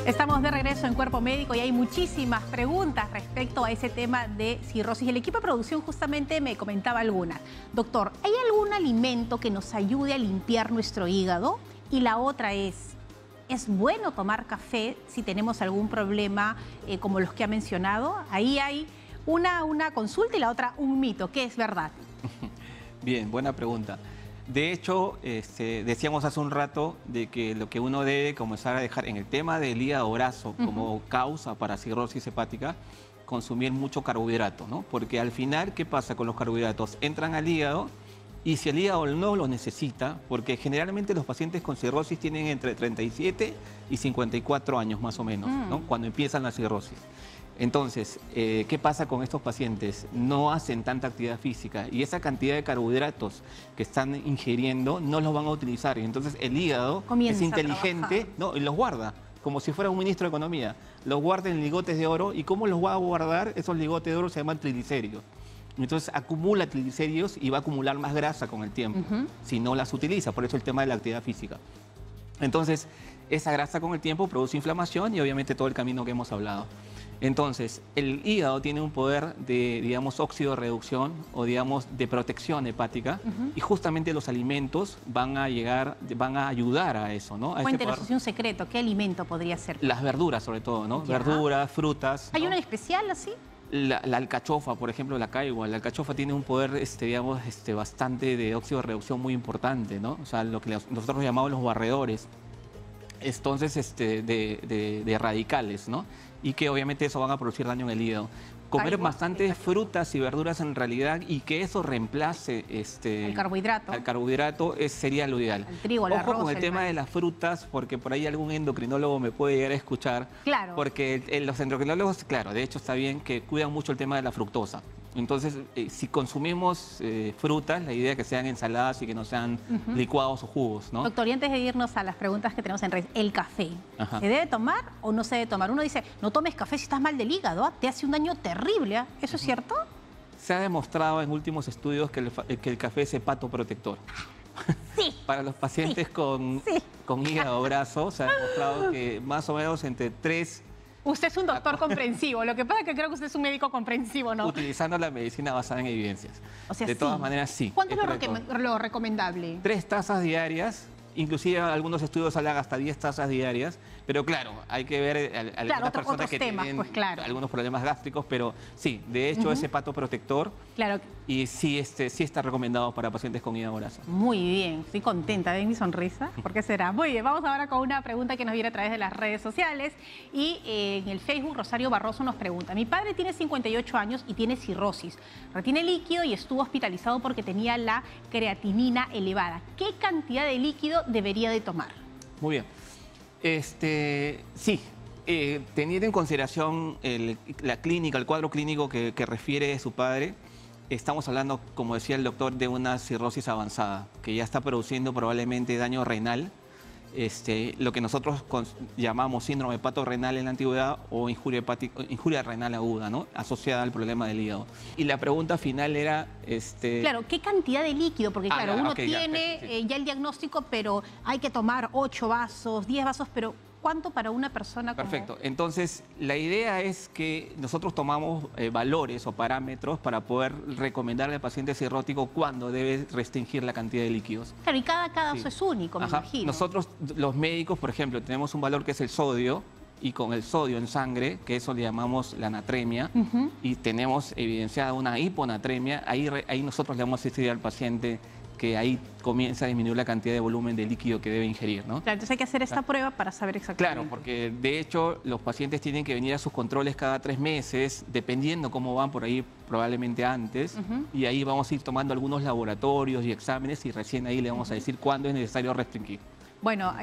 Estamos de regreso en Cuerpo Médico y hay muchísimas preguntas respecto a ese tema de cirrosis. El equipo de producción justamente me comentaba algunas. Doctor, ¿hay algún alimento que nos ayude a limpiar nuestro hígado? Y la otra ¿es bueno tomar café si tenemos algún problema como los que ha mencionado? Ahí hay una consulta y la otra un mito. ¿Qué es verdad? Bien, buena pregunta. De hecho, decíamos hace un rato de que lo que uno debe comenzar a dejar en el tema del hígado graso como causa para cirrosis hepática, consumir mucho carbohidrato, ¿no? Porque al final, ¿qué pasa con los carbohidratos? Entran al hígado y si el hígado no lo necesita, porque generalmente los pacientes con cirrosis tienen entre 37 y 54 años más o menos, ¿no? Cuando empiezan la cirrosis. Entonces, ¿qué pasa con estos pacientes? No hacen tanta actividad física y esa cantidad de carbohidratos que están ingiriendo no los van a utilizar. Y entonces el hígado Comienza es inteligente, a ¿no? Y los guarda, como si fuera un ministro de Economía. Los guarda en lingotes de oro. ¿Y cómo los va a guardar? Esos lingotes de oro se llaman triglicéridos. Entonces acumula triglicéridos y va a acumular más grasa con el tiempo, si no las utiliza. Por eso el tema de la actividad física. Entonces, esa grasa con el tiempo produce inflamación y obviamente todo el camino que hemos hablado. Entonces, el hígado tiene un poder de, digamos, oxidorreducción o, digamos, de protección hepática y justamente los alimentos van a ayudar a eso, ¿no? A Cuéntenos, es un secreto, ¿qué alimento podría ser? Las verduras, sobre todo, ¿no? Ya. Verduras, frutas. ¿Hay ¿no? una especial así? La alcachofa, por ejemplo, la caigua. La alcachofa tiene un poder, digamos, bastante de oxidorreducción muy importante, ¿no? O sea, lo que nosotros llamamos los barredores. Entonces, de radicales, ¿no? Y que obviamente eso van a producir daño en el hígado. Comer Caigua, bastantes frutas y verduras en realidad y que eso reemplace El carbohidrato. al carbohidrato sería lo ideal. El trigo, el Ojo arroz, con el el tema maíz. de las frutas, porque por ahí algún endocrinólogo me puede llegar a escuchar. Claro. Porque los endocrinólogos, claro, de hecho está bien que cuidan mucho el tema de la fructosa. Entonces, si consumimos frutas, la idea es que sean ensaladas y que no sean licuados o jugos, ¿no? Doctor, y antes de irnos a las preguntas que tenemos en redes, el café, Ajá. ¿se debe tomar o no se debe tomar? Uno dice, no tomes café si estás mal del hígado, ¿ah? Te hace un daño terrible, ¿ah? ¿Eso es cierto? Se ha demostrado en últimos estudios que el café es hepatoprotector. Sí. Para los pacientes con hígado graso, se ha demostrado que más o menos entre 3... Usted es un doctor comprensivo, lo que pasa es que creo que usted es un médico comprensivo, ¿no? Utilizando la medicina basada en evidencias. O sea, de todas maneras, sí. ¿Cuánto es protector. lo recomendable? 3 tazas diarias, inclusive algunos estudios hablan hasta 10 tazas diarias, pero claro, hay que ver algunas personas otros que temas, tienen pues, claro. algunos problemas gástricos, pero sí, de hecho es hepatoprotector Claro, y sí está recomendado para pacientes con hígado graso. muy bien, estoy contenta, ¿ven mi sonrisa? ¿Por qué será? Muy bien, vamos ahora con una pregunta que nos viene a través de las redes sociales y en el Facebook Rosario Barroso nos pregunta, mi padre tiene 58 años y tiene cirrosis, retiene líquido y estuvo hospitalizado porque tenía la creatinina elevada. ¿Qué cantidad de líquido debería de tomar? Muy bien. Sí, teniendo en consideración la clínica, el cuadro clínico que refiere su padre, estamos hablando, como decía el doctor, de una cirrosis avanzada, que ya está produciendo probablemente daño renal, lo que nosotros llamamos síndrome hepatorrenal en la antigüedad o injuria renal aguda, ¿no? Asociada al problema del hígado. Y la pregunta final era... Claro, ¿qué cantidad de líquido? Porque claro, ya, uno okay, tiene sí. ya el diagnóstico, pero hay que tomar 8 vasos, 10 vasos, pero ¿cuánto para una persona como...? Perfecto. Entonces, la idea es que nosotros tomamos valores o parámetros para poder recomendarle al paciente cirrótico cuándo debe restringir la cantidad de líquidos. Claro, y cada caso Sí. es único, me Ajá. imagino. Nosotros, los médicos, por ejemplo, tenemos un valor que es el sodio, y con el sodio en sangre, que eso le llamamos la natremia, y tenemos evidenciada una hiponatremia, ahí nosotros le vamos a decir al paciente que ahí comienza a disminuir la cantidad de volumen de líquido que debe ingerir, ¿no? Claro, entonces hay que hacer esta prueba para saber exactamente. Claro, porque de hecho los pacientes tienen que venir a sus controles cada 3 meses, dependiendo cómo van por ahí, probablemente antes, y ahí vamos a ir tomando algunos laboratorios y exámenes y recién ahí le vamos a decir cuándo es necesario restringir. Bueno,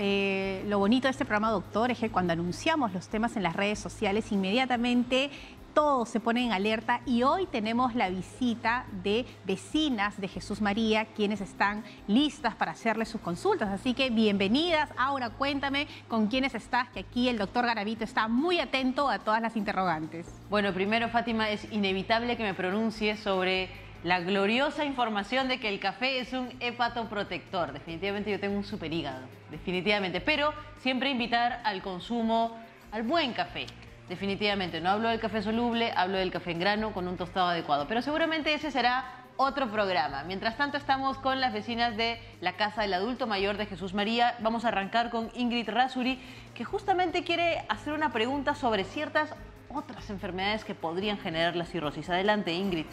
lo bonito de este programa, doctor, es que cuando anunciamos los temas en las redes sociales, inmediatamente todos se ponen en alerta y hoy tenemos la visita de vecinas de Jesús María, quienes están listas para hacerle sus consultas. Así que bienvenidas. Ahora cuéntame con quiénes estás, que aquí el doctor Garavito está muy atento a todas las interrogantes. Bueno, primero, Fátima, es inevitable que me pronuncie sobre la gloriosa información de que el café es un hepatoprotector. Definitivamente yo tengo un superhígado, definitivamente. Pero siempre invitar al consumo, al buen café. Definitivamente, no hablo del café soluble, hablo del café en grano con un tostado adecuado. Pero seguramente ese será otro programa. Mientras tanto, estamos con las vecinas de la Casa del Adulto Mayor de Jesús María. Vamos a arrancar con Ingrid Rasuri, que justamente quiere hacer una pregunta sobre ciertas otras enfermedades que podrían generar la cirrosis. Adelante, Ingrid.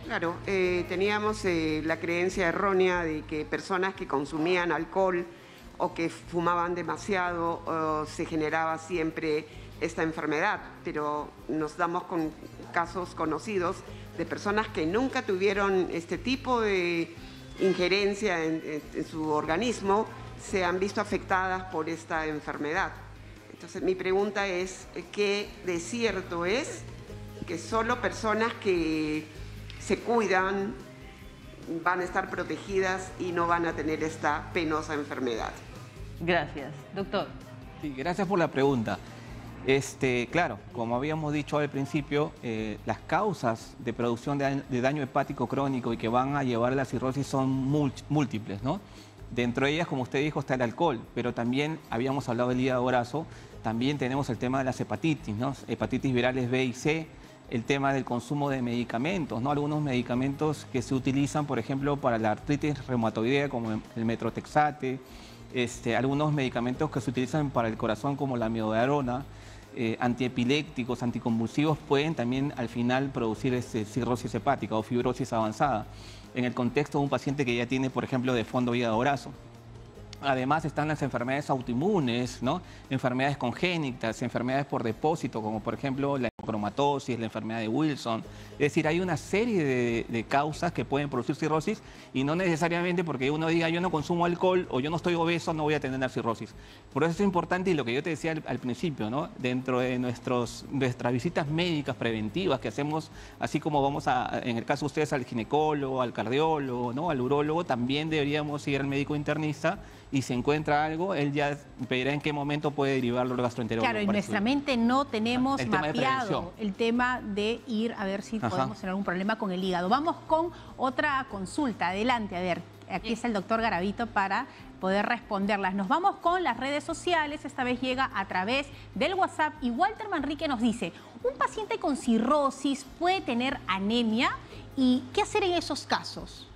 Claro, teníamos la creencia errónea de que personas que consumían alcohol o que fumaban demasiado se generaba siempre esta enfermedad, pero nos damos con casos conocidos de personas que nunca tuvieron este tipo de injerencia en su organismo se han visto afectadas por esta enfermedad. Entonces, mi pregunta es, ¿qué de cierto es que solo personas que se cuidan van a estar protegidas y no van a tener esta penosa enfermedad? Gracias. Doctor. Sí, gracias por la pregunta. Claro, como habíamos dicho al principio, las causas de producción de daño hepático crónico y que van a llevar a la cirrosis son múltiples, ¿no? Dentro de ellas, como usted dijo, está el alcohol, pero también habíamos hablado del hígado graso, también tenemos el tema de las hepatitis, ¿no? Hepatitis virales B y C, el tema del consumo de medicamentos, ¿no? Algunos medicamentos que se utilizan, por ejemplo, para la artritis reumatoidea, como el metrotexate, algunos medicamentos que se utilizan para el corazón, como la amiodarona, antiepilépticos, anticonvulsivos, pueden también al final producir cirrosis hepática o fibrosis avanzada, en el contexto de un paciente que ya tiene, por ejemplo, de fondo hígado graso. Además están las enfermedades autoinmunes, ¿no? Enfermedades congénitas, enfermedades por depósito, como por ejemplo la hemocromatosis, la enfermedad de Wilson. Es decir, hay una serie de causas que pueden producir cirrosis y no necesariamente porque uno diga yo no consumo alcohol o yo no estoy obeso no voy a tener la cirrosis. Por eso es importante, y lo que yo te decía al principio, ¿no? Dentro de nuestras visitas médicas preventivas que hacemos, así como vamos en el caso de ustedes al ginecólogo, al cardiólogo, ¿no? Al urólogo, también deberíamos ir al médico internista, y si encuentra algo, él ya pedirá en qué momento puede derivarlo al gastroenterólogo. Claro, en nuestra mente no tenemos mapeado de el tema de ir a ver si podemos tener algún problema con el hígado. Vamos con otra consulta. Adelante, a ver, aquí está el doctor Garavito para poder responderlas. Nos vamos con las redes sociales, esta vez llega a través del WhatsApp y Walter Manrique nos dice, ¿un paciente con cirrosis puede tener anemia? ¿Y qué hacer en esos casos?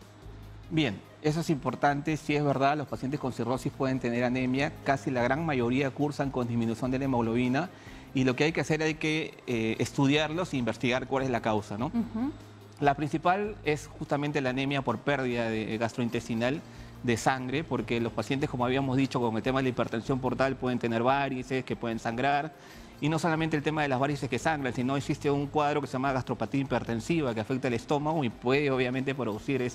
Bien, eso es importante, sí es verdad, los pacientes con cirrosis pueden tener anemia, casi la gran mayoría cursan con disminución de la hemoglobina y lo que hay que hacer es estudiarlos e investigar cuál es la causa, ¿no? La principal es justamente la anemia por pérdida gastrointestinal de sangre, porque los pacientes, como habíamos dicho, con el tema de la hipertensión portal pueden tener varices que pueden sangrar. Y no solamente el tema de las varices que sangran, sino existe un cuadro que se llama gastropatía hipertensiva que afecta el estómago y puede obviamente producir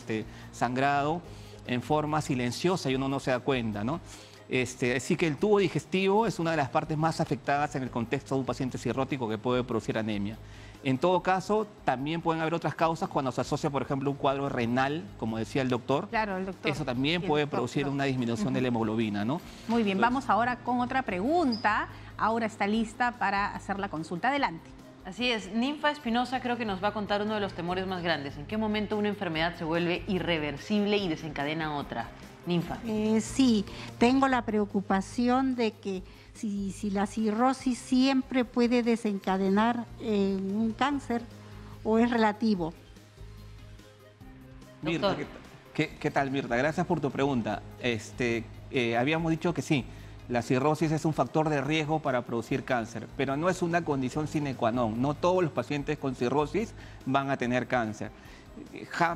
sangrado en forma silenciosa y uno no se da cuenta, ¿no? Así que el tubo digestivo es una de las partes más afectadas en el contexto de un paciente cirrótico que puede producir anemia. En todo caso, también pueden haber otras causas cuando se asocia, por ejemplo, un cuadro renal, como decía el doctor. Claro, el doctor. Eso también puede producir una disminución de la hemoglobina, ¿no? Muy bien, vamos ahora con otra pregunta. Ahora está lista para hacer la consulta. Adelante. Así es, Ninfa Espinosa creo que nos va a contar uno de los temores más grandes. ¿En qué momento una enfermedad se vuelve irreversible y desencadena otra? Ninfa. Sí, tengo la preocupación de que si la cirrosis siempre puede desencadenar un cáncer o es relativo. Mirta, ¿qué tal, Mirta? Gracias por tu pregunta. Habíamos dicho que sí, la cirrosis es un factor de riesgo para producir cáncer, pero no es una condición sine qua non. No todos los pacientes con cirrosis van a tener cáncer.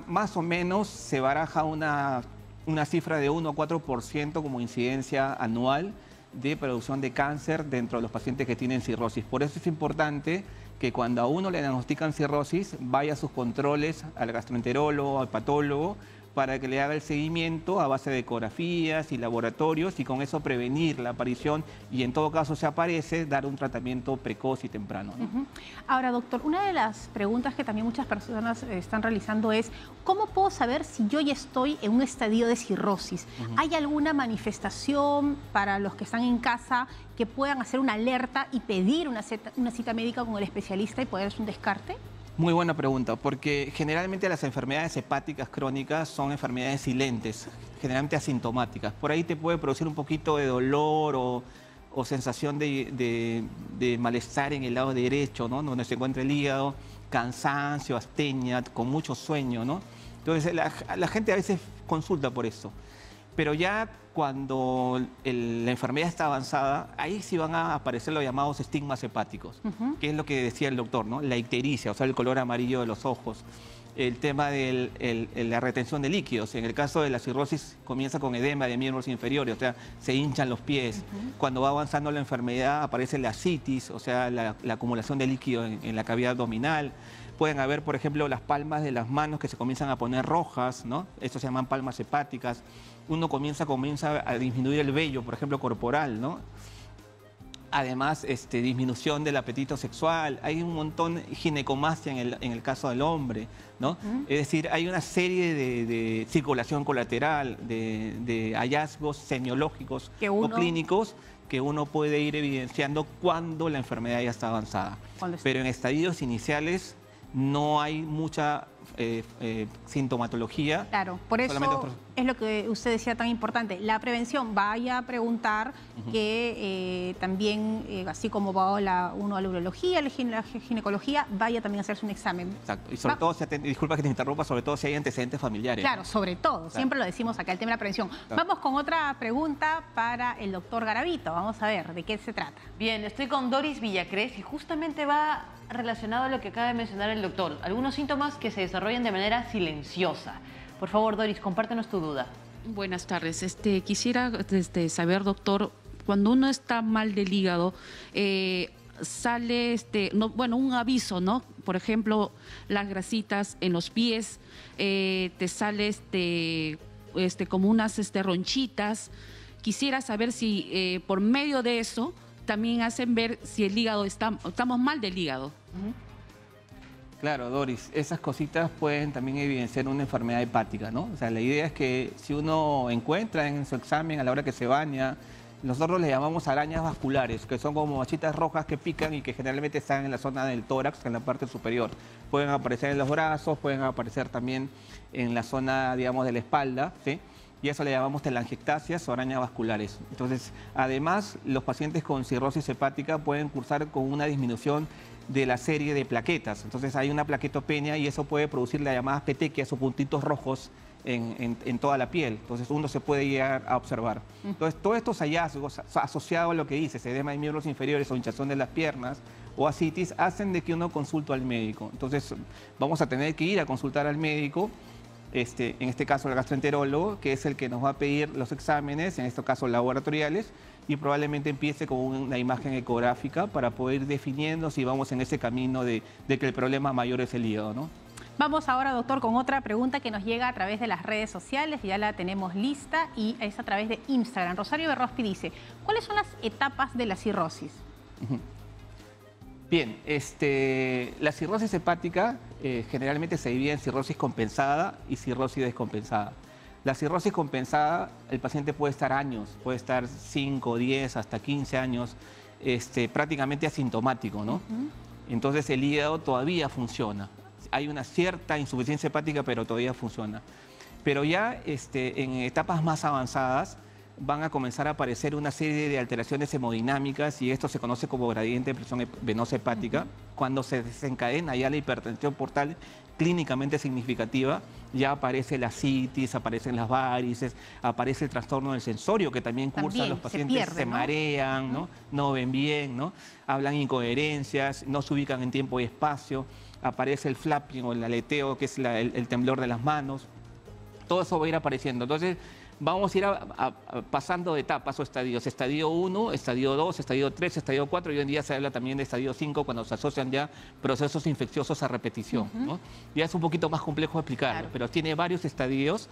Más o menos se baraja una cifra de 1 a 4% como incidencia anual de producción de cáncer dentro de los pacientes que tienen cirrosis. Por eso es importante que cuando a uno le diagnostican cirrosis, vaya a sus controles al gastroenterólogo, al patólogo, para que le haga el seguimiento a base de ecografías y laboratorios y con eso prevenir la aparición y en todo caso si aparece, dar un tratamiento precoz y temprano, ¿no? Ahora, doctor, una de las preguntas que también muchas personas están realizando es ¿cómo puedo saber si yo ya estoy en un estadio de cirrosis? ¿Hay alguna manifestación para los que están en casa que puedan hacer una alerta y pedir una cita médica con el especialista y poder hacer un descarte? Muy buena pregunta, porque generalmente las enfermedades hepáticas crónicas son enfermedades silentes, generalmente asintomáticas. Por ahí te puede producir un poquito de dolor o sensación de malestar en el lado derecho, ¿no? Donde se encuentra el hígado, cansancio, astenia, con mucho sueño, ¿no? Entonces la gente a veces consulta por eso. Pero ya cuando la enfermedad está avanzada, ahí sí van a aparecer los llamados estigmas hepáticos, que es lo que decía el doctor, ¿no? La ictericia, o sea, el color amarillo de los ojos. el tema de la retención de líquidos. En el caso de la cirrosis comienza con edema de miembros inferiores, o sea, se hinchan los pies. Cuando va avanzando la enfermedad aparece la ascitis, o sea, la acumulación de líquido en la cavidad abdominal. Pueden haber, por ejemplo, las palmas de las manos que se comienzan a poner rojas, ¿no? Esto se llaman palmas hepáticas. Uno comienza a disminuir el vello, por ejemplo, corporal, ¿no? Además, disminución del apetito sexual. Hay un montón de ginecomastia en el caso del hombre, ¿no? Es decir, hay una serie de circulación colateral, de hallazgos semiológicos o clínicos que uno puede ir evidenciando cuando la enfermedad ya está avanzada. Pero en estadios iniciales no hay mucha sintomatología. Claro, por eso es lo que usted decía tan importante. La prevención, vaya a preguntar que también, así como va uno a la urología, la ginecología, vaya también a hacerse un examen. Exacto. Y sobre todo, disculpa que te interrumpa, sobre todo si hay antecedentes familiares. Claro, sobre todo. Claro. Siempre lo decimos acá, el tema de la prevención. Claro. Vamos con otra pregunta para el doctor Garavito. Vamos a ver de qué se trata. Bien, estoy con Doris Villacrés y justamente va relacionado a lo que acaba de mencionar el doctor. Algunos síntomas que se desarrollan de manera silenciosa. Por favor, Doris, compártenos tu duda. Buenas tardes. Quisiera saber, doctor, cuando uno está mal del hígado, sale un aviso, ¿no? Por ejemplo, las grasitas en los pies, te sale como unas ronchitas. Quisiera saber si por medio de eso también hacen ver si el hígado estamos mal del hígado. Claro, Doris, esas cositas pueden también evidenciar una enfermedad hepática, ¿no? O sea, la idea es que si uno encuentra en su examen a la hora que se baña, nosotros le llamamos arañas vasculares, que son como manchitas rojas que pican y que generalmente están en la zona del tórax, en la parte superior. Pueden aparecer en los brazos, pueden aparecer también en la zona, digamos, de la espalda, ¿sí? Y eso le llamamos telangiectasias o arañas vasculares. Entonces, además, los pacientes con cirrosis hepática pueden cursar con una disminución de la serie de plaquetas. Entonces, hay una plaquetopenia y eso puede producir las llamadas petequias o puntitos rojos en toda la piel. Entonces, uno se puede llegar a observar. Entonces, todos estos hallazgos asociados a lo que dices, edema de miembros inferiores o hinchazón de las piernas o ascitis, hacen de que uno consulte al médico. Entonces, vamos a tener que ir a consultar al médico, en este caso el gastroenterólogo, que es el que nos va a pedir los exámenes, en este caso laboratoriales, y probablemente empiece con una imagen ecográfica para poder ir definiendo si vamos en ese camino de que el problema mayor es el hígado, ¿no? Vamos ahora, doctor, con otra pregunta que nos llega a través de las redes sociales, ya la tenemos lista y es a través de Instagram. Rosario Berrospi dice, ¿cuáles son las etapas de la cirrosis? Bien, la cirrosis hepática generalmente se divide en cirrosis compensada y cirrosis descompensada. La cirrosis compensada, el paciente puede estar años, puede estar 5, 10, hasta 15 años, prácticamente asintomático, ¿no? Entonces el hígado todavía funciona. Hay una cierta insuficiencia hepática, pero todavía funciona. Pero ya en etapas más avanzadas van a comenzar a aparecer una serie de alteraciones hemodinámicas y esto se conoce como gradiente de presión venosa hepática. Cuando se desencadena ya la hipertensión portal clínicamente significativa, ya aparece la ascitis, aparecen las varices, aparece el trastorno del sensorio que también cursa, los pacientes se marean, ¿no? No ven bien, ¿no? Hablan incoherencias, no se ubican en tiempo y espacio, aparece el flapping o el aleteo, que es el temblor de las manos. Todo eso va a ir apareciendo. Entonces, vamos a ir pasando de etapas o estadios. Estadio 1, estadio 2, estadio 3, estadio 4. Y hoy en día se habla también de estadio 5 cuando se asocian ya procesos infecciosos a repetición, ¿no? Ya es un poquito más complejo de explicarlo, pero tiene varios estadios.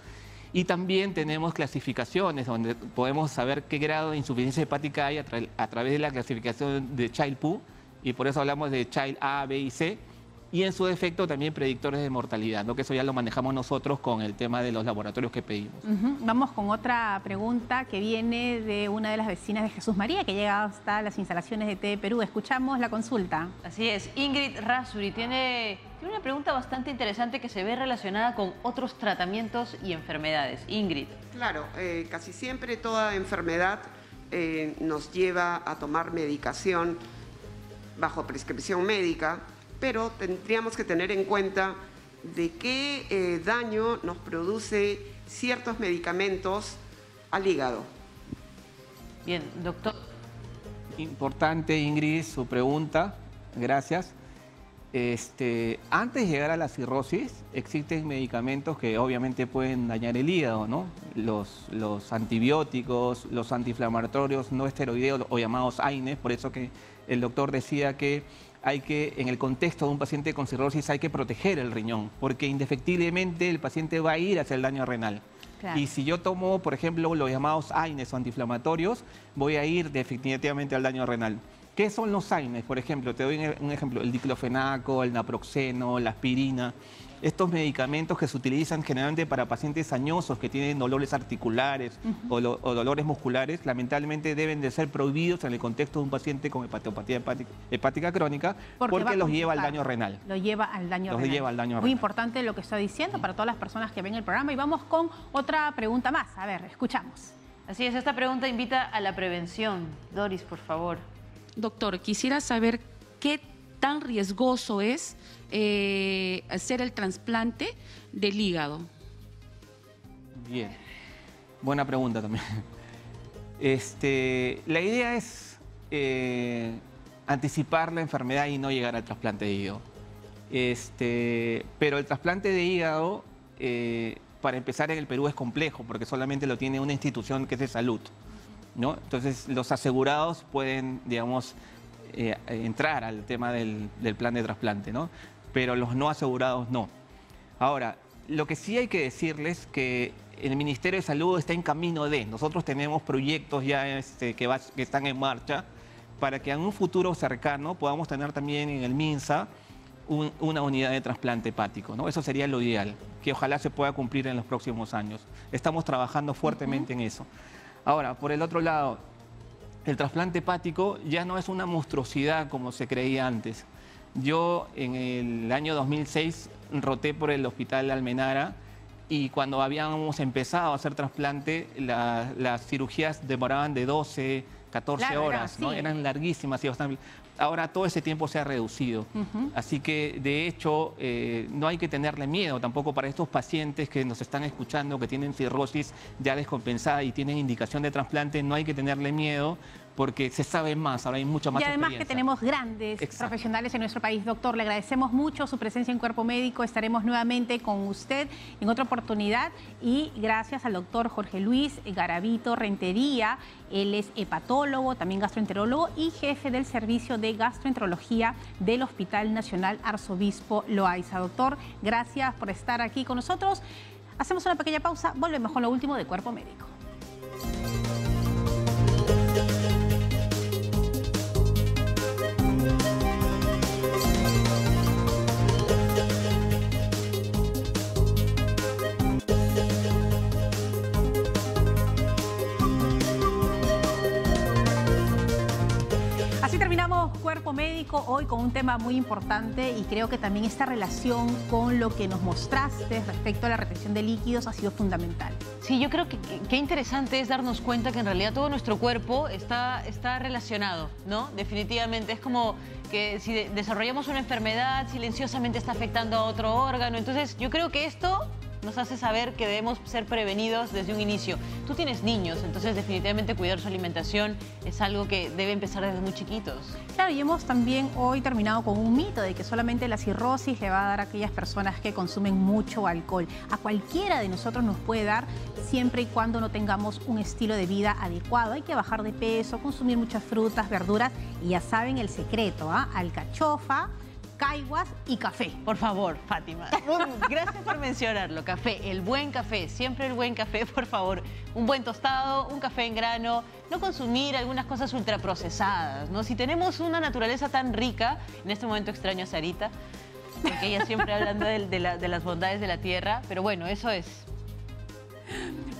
Y también tenemos clasificaciones donde podemos saber qué grado de insuficiencia hepática hay a través de la clasificación de Child-Pugh. Y por eso hablamos de Child A, B y C. Y en su defecto también predictores de mortalidad, ¿no? Que eso ya lo manejamos nosotros con el tema de los laboratorios que pedimos. Vamos con otra pregunta que viene de una de las vecinas de Jesús María, que llega hasta las instalaciones de TE Perú. Escuchamos la consulta. Así es, Ingrid Rasuri tiene una pregunta bastante interesante que se ve relacionada con otros tratamientos y enfermedades. Ingrid. Claro, casi siempre toda enfermedad nos lleva a tomar medicación bajo prescripción médica, pero tendríamos que tener en cuenta de qué daño nos produce ciertos medicamentos al hígado. Bien, doctor. Importante, Ingrid, su pregunta. Gracias. Antes de llegar a la cirrosis, existen medicamentos que obviamente pueden dañar el hígado, ¿no? Los antibióticos, los antiinflamatorios no esteroideos o llamados AINES, por eso que el doctor decía que en el contexto de un paciente con cirrosis hay que proteger el riñón, porque indefectiblemente el paciente va a ir hacia el daño renal. Claro. Y si yo tomo, por ejemplo, los llamados AINES o antiinflamatorios, voy a ir definitivamente al daño renal. ¿Qué son los AINES? Por ejemplo, te doy un ejemplo, el diclofenaco, el naproxeno, la aspirina. Estos medicamentos que se utilizan generalmente para pacientes añosos que tienen dolores articulares o dolores musculares, lamentablemente deben de ser prohibidos en el contexto de un paciente con hepatopatía hepática crónica porque los lleva al daño renal. Lo lleva al daño renal. Muy importante lo que está diciendo para todas las personas que ven el programa. Y vamos con otra pregunta más. A ver, escuchamos. Así es, esta pregunta invita a la prevención. Doris, por favor. Doctor, quisiera saber qué tan riesgoso es hacer el trasplante del hígado. Bien, buena pregunta también. La idea es anticipar la enfermedad y no llegar al trasplante de hígado. Pero el trasplante de hígado, para empezar en el Perú es complejo porque solamente lo tiene una institución que es de salud, ¿no? Entonces los asegurados pueden, digamos, entrar al tema del plan de trasplante, ¿no? Pero los no asegurados no. Ahora, lo que sí hay que decirles que el Ministerio de Salud está en camino de, nosotros tenemos proyectos ya que están en marcha para que en un futuro cercano podamos tener también en el MINSA una unidad de trasplante hepático, ¿no? Eso sería lo ideal, que ojalá se pueda cumplir en los próximos años. Estamos trabajando fuertemente en eso. Ahora, por el otro lado, el trasplante hepático ya no es una monstruosidad como se creía antes. Yo en el año 2006 roté por el Hospital Almenara y cuando habíamos empezado a hacer trasplante, las cirugías demoraban de 12, 14 horas, ¿no? Eran larguísimas y bastante... Ahora todo ese tiempo se ha reducido. Así que, de hecho, no hay que tenerle miedo tampoco para estos pacientes que nos están escuchando, que tienen cirrosis ya descompensada y tienen indicación de trasplante, no hay que tenerle miedo porque se sabe más, ahora hay mucha más experiencia. Y además que tenemos grandes profesionales en nuestro país. Doctor, le agradecemos mucho su presencia en Cuerpo Médico. Estaremos nuevamente con usted en otra oportunidad y gracias al doctor Jorge Luis Garavito Rentería. Él es hepatólogo, también gastroenterólogo y jefe del servicio de gastroenterología del Hospital Nacional Arzobispo Loaiza. Doctor, gracias por estar aquí con nosotros. Hacemos una pequeña pausa, volvemos con lo último de Cuerpo Médico. Así terminamos Cuerpo Médico hoy con un tema muy importante y creo que también esta relación con lo que nos mostraste respecto a la retención de líquidos ha sido fundamental. Sí, yo creo que qué interesante es darnos cuenta que en realidad todo nuestro cuerpo está relacionado, ¿no? Definitivamente es como que si desarrollamos una enfermedad, silenciosamente está afectando a otro órgano. Entonces yo creo que esto nos hace saber que debemos ser prevenidos desde un inicio. Tú tienes niños, entonces definitivamente cuidar su alimentación es algo que debe empezar desde muy chiquitos. Claro, y hemos también hoy terminado con un mito de que solamente la cirrosis le va a dar a aquellas personas que consumen mucho alcohol. A cualquiera de nosotros nos puede dar siempre y cuando no tengamos un estilo de vida adecuado. Hay que bajar de peso, consumir muchas frutas, verduras y ya saben el secreto, ¿ah? Alcachofa, caiguas y café. Por favor, Fátima. Gracias por mencionarlo. Café, el buen café, siempre el buen café, por favor. Un buen tostado, un café en grano, no consumir algunas cosas ultraprocesadas, ¿no? Si tenemos una naturaleza tan rica, en este momento extraño a Sarita, porque ella siempre hablando de las bondades de la tierra, pero bueno, eso es.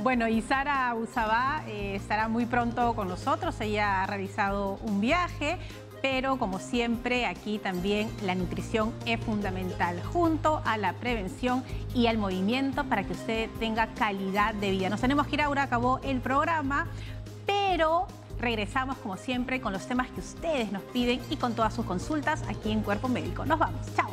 Bueno, y Sara Usabá estará muy pronto con nosotros. Ella ha realizado un viaje, pero como siempre aquí también la nutrición es fundamental junto a la prevención y al movimiento para que usted tenga calidad de vida. Nos tenemos que ir ahora, acabó el programa, pero regresamos como siempre con los temas que ustedes nos piden y con todas sus consultas aquí en Cuerpo Médico. Nos vamos, chao.